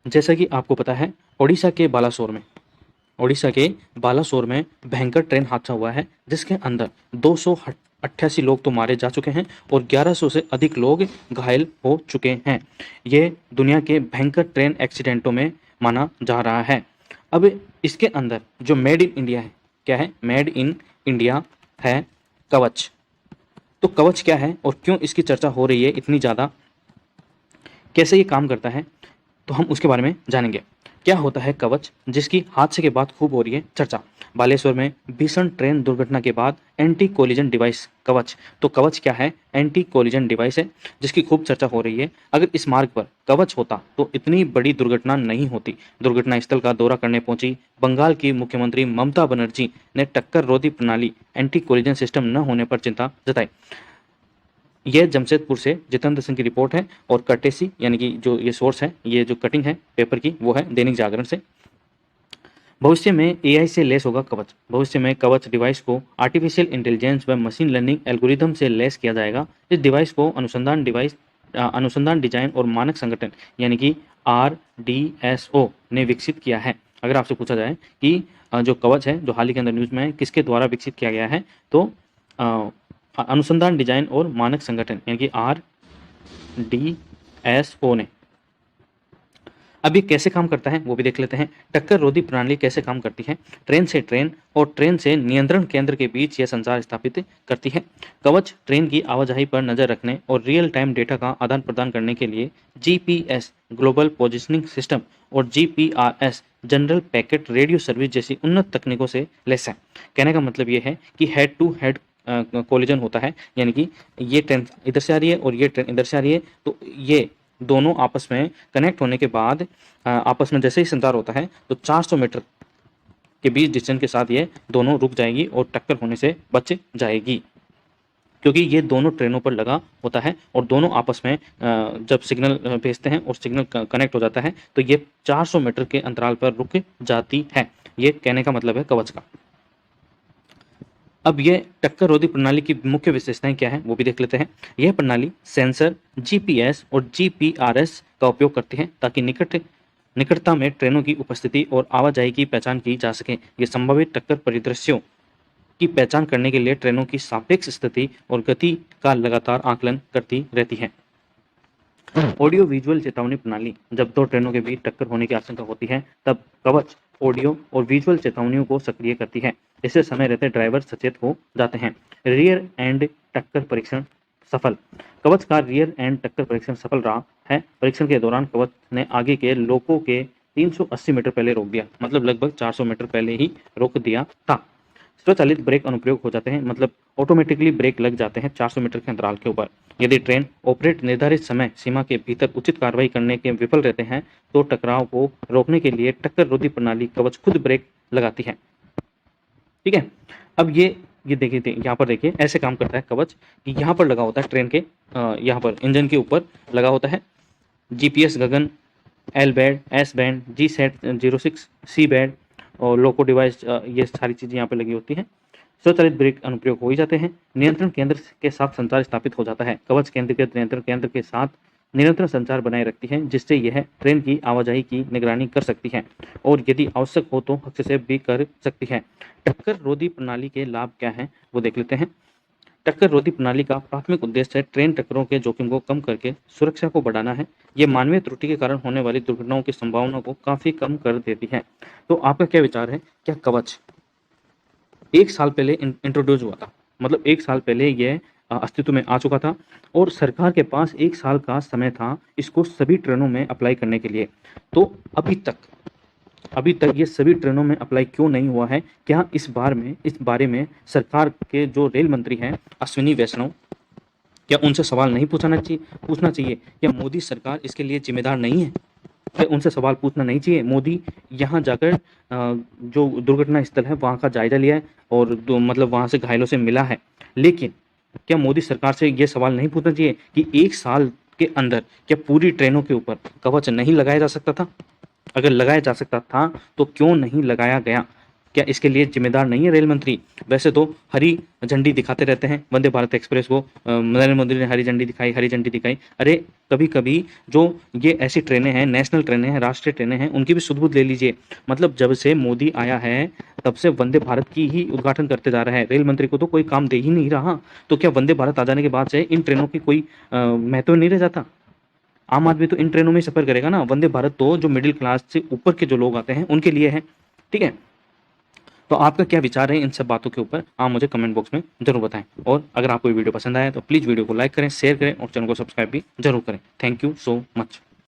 जैसा कि आपको पता है, उड़ीसा के बालासोर में भयंकर ट्रेन हादसा हुआ है, जिसके अंदर 288 लोग तो मारे जा चुके हैं और 1100 से अधिक लोग घायल हो चुके हैं। ये दुनिया के भयंकर ट्रेन एक्सीडेंटों में माना जा रहा है। अब इसके अंदर जो मेड इन इंडिया है, क्या है? मेड इन इंडिया है कवच। तो कवच क्या है और क्यों इसकी चर्चा हो रही है इतनी ज़्यादा, कैसे ये काम करता है, तो हम उसके बारे में जानेंगे। क्या होता है कवच, जिसकी हादसे के बाद खूब हो रही है चर्चा? बालेश्वर में भीषण ट्रेन दुर्घटना के बाद एंटी कोलिजन डिवाइस कवच। तो कवच क्या है? एंटी कोलिजन डिवाइस है, जिसकी खूब चर्चा हो रही है। अगर इस मार्ग पर कवच होता तो इतनी बड़ी दुर्घटना नहीं होती। दुर्घटना स्थल का दौरा करने पहुंची बंगाल की मुख्यमंत्री ममता बनर्जी ने टक्कर रोधी प्रणाली एंटी कोलिजन सिस्टम न होने पर चिंता जताई। यह जमशेदपुर से जितेंद्र सिंह की रिपोर्ट है और कटेसी यानी कि जो ये सोर्स है, ये जो कटिंग है पेपर की, वो है दैनिक जागरण से। भविष्य में एआई से लैस होगा कवच। भविष्य में कवच डिवाइस को आर्टिफिशियल इंटेलिजेंस व मशीन लर्निंग एल्गोरिदम से लैस किया जाएगा। इस डिवाइस को अनुसंधान डिजाइन और मानक संगठन यानी कि RDSO ने विकसित किया है। अगर आपसे पूछा जाए कि जो कवच है, जो हाल ही के अंदर न्यूज में है, किसके द्वारा विकसित किया गया है, तो अनुसंधान डिजाइन और मानक संगठन यानी कि RDSO ने। अब ये कैसे काम करता है वो भी देख लेते हैं। टक्कर रोधी प्रणाली कैसे काम करती है? ट्रेन से ट्रेन और ट्रेन से नियंत्रण केंद्र के बीच यह संचार स्थापित करती है। कवच ट्रेन की आवाजाही पर नजर रखने और रियल टाइम डेटा का आदान प्रदान करने के लिए GPS ग्लोबल पोजिशनिंग सिस्टम और GPRS general packet radio service जैसी उन्नत तकनीकों से लैस है। कहने का मतलब ये है कि हेड टू हेड कोलिजन होता है, यानी कि ये ट्रेन इधर से आ रही है और ये ट्रेन इधर से आ रही है, तो ये दोनों आपस में कनेक्ट होने के बाद आपस में जैसे ही संचार होता है तो 400 मीटर के बीच डिस्टेंस के साथ ये दोनों रुक जाएगी और टक्कर होने से बच जाएगी, क्योंकि ये दोनों ट्रेनों पर लगा होता है और दोनों आपस में जब सिग्नल भेजते हैं और सिग्नल कनेक्ट हो जाता है तो ये 400 मीटर के अंतराल पर रुक जाती है। ये कहने का मतलब है कवच का। अब ये टक्कर रोधी प्रणाली की मुख्य विशेषताएं क्या है वो भी देख लेते हैं। यह प्रणाली सेंसर, GPS और GPRS का उपयोग करती है ताकि निकटता में ट्रेनों की उपस्थिति और आवाजाही की पहचान की जा सके। ये संभावित टक्कर परिदृश्यों की पहचान करने के लिए ट्रेनों की सापेक्ष स्थिति और गति का लगातार आकलन करती रहती है। ऑडियो विजुअल चेतावनी प्रणाली, जब दो ट्रेनों के बीच टक्कर होने की आशंका होती है तब कवच ऑडियो और विजुअल चेतावनियों को सक्रिय करती है। इससे समय रहते ड्राइवर सचेत हो जाते हैं। रियर एंड टक्कर परीक्षण सफल। कवच का रियर एंड टक्कर परीक्षण सफल रहा है। परीक्षण के दौरान कवच ने आगे के लोको के 380 मीटर पहले रोक दिया, मतलब लगभग 400 मीटर पहले ही रोक दिया था। स्वचालित ब्रेक अनुप्रयोग हो जाते हैं, मतलब ऑटोमेटिकली ब्रेक लग जाते हैं 400 मीटर के अंतराल के ऊपर। यदि ट्रेन ऑपरेट निर्धारित समय सीमा के भीतर उचित कार्रवाई करने के विफल रहते हैं तो टकराव को रोकने के लिए टक्कर रोधी प्रणाली कवच खुद ब्रेक लगाती है। ठीक है। अब ये देखिए, यहाँ पर देखिए ऐसे काम करता है कवच कि यहाँ पर लगा होता है ट्रेन के यहाँ पर इंजन के ऊपर लगा होता है GPS गगन, L band, S band, GSAT-06, C band और लोको डिवाइस, ये सारी चीज़ें यहाँ पे लगी होती हैं। स्वचालित ब्रेक अनुप्रयोग हो ही जाते हैं। नियंत्रण केंद्र के साथ संचार स्थापित हो जाता है। कवच केंद्रीकृत नियंत्रण केंद्र के साथ निरंतर संचार बनाए रखती है, जिससे यह ट्रेन की आवाजाही की निगरानी कर सकती है और यदि आवश्यक हो तो हस्तक्षेप भी कर सकती है। टक्कर रोधी प्रणाली के लाभ क्या हैं वो देख लेते हैं। टक्कर रोधी प्रणाली का प्राथमिक उद्देश्य है ट्रेन टक्करों के जोखिम को कम करके सुरक्षा को बढ़ाना है। ये मानवीय त्रुटि के कारण होने वाली दुर्घटनाओं की संभावना को काफी कम कर देती है। तो आपका क्या विचार है, क्या कवच 1 साल पहले इंट्रोड्यूस हुआ था, मतलब 1 साल पहले यह अस्तित्व में आ चुका था और सरकार के पास 1 साल का समय था इसको सभी ट्रेनों में अप्लाई करने के लिए, तो अभी तक ये सभी ट्रेनों में अप्लाई क्यों नहीं हुआ है? क्या इस बारे में सरकार के जो रेल मंत्री हैं अश्विनी वैष्णव, क्या उनसे सवाल नहीं पूछना चाहिए? क्या मोदी सरकार इसके लिए जिम्मेदार नहीं है? क्या उनसे सवाल पूछना नहीं चाहिए? मोदी यहाँ जाकर जो दुर्घटना स्थल है वहाँ का जायजा लिया है और मतलब वहाँ से घायलों से मिला है, लेकिन क्या मोदी सरकार से ये सवाल नहीं पूछना चाहिए कि 1 साल के अंदर क्या पूरी ट्रेनों के ऊपर कवच नहीं लगाया जा सकता था? अगर लगाया जा सकता था तो क्यों नहीं लगाया गया? क्या इसके लिए जिम्मेदार नहीं है रेल मंत्री? वैसे तो हरी झंडी दिखाते रहते हैं वंदे भारत एक्सप्रेस को, नरेंद्र मोदी ने हरी झंडी दिखाई, हरी झंडी दिखाई। अरे कभी कभी जो ये ऐसी ट्रेनें हैं, नेशनल ट्रेनें हैं, राष्ट्रीय ट्रेनें हैं, उनकी भी सुध-बुध ले लीजिए। मतलब जब से मोदी आया है तब से वंदे भारत की ही उद्घाटन करते जा रहा है, रेल मंत्री को तो कोई काम दे ही नहीं रहा। तो क्या वंदे भारत आ जाने के बाद से इन ट्रेनों की कोई महत्व नहीं रह जाता? आम आदमी तो इन ट्रेनों में सफ़र करेगा ना। वंदे भारत तो जो मिडिल क्लास से ऊपर के जो लोग आते हैं उनके लिए है, ठीक है? तो आपका क्या विचार है इन सब बातों के ऊपर, आप मुझे कमेंट बॉक्स में ज़रूर बताएं। और अगर आपको ये वीडियो पसंद आया तो प्लीज़ वीडियो को लाइक करें, शेयर करें और चैनल को सब्सक्राइब भी ज़रूर करें। Thank you so much.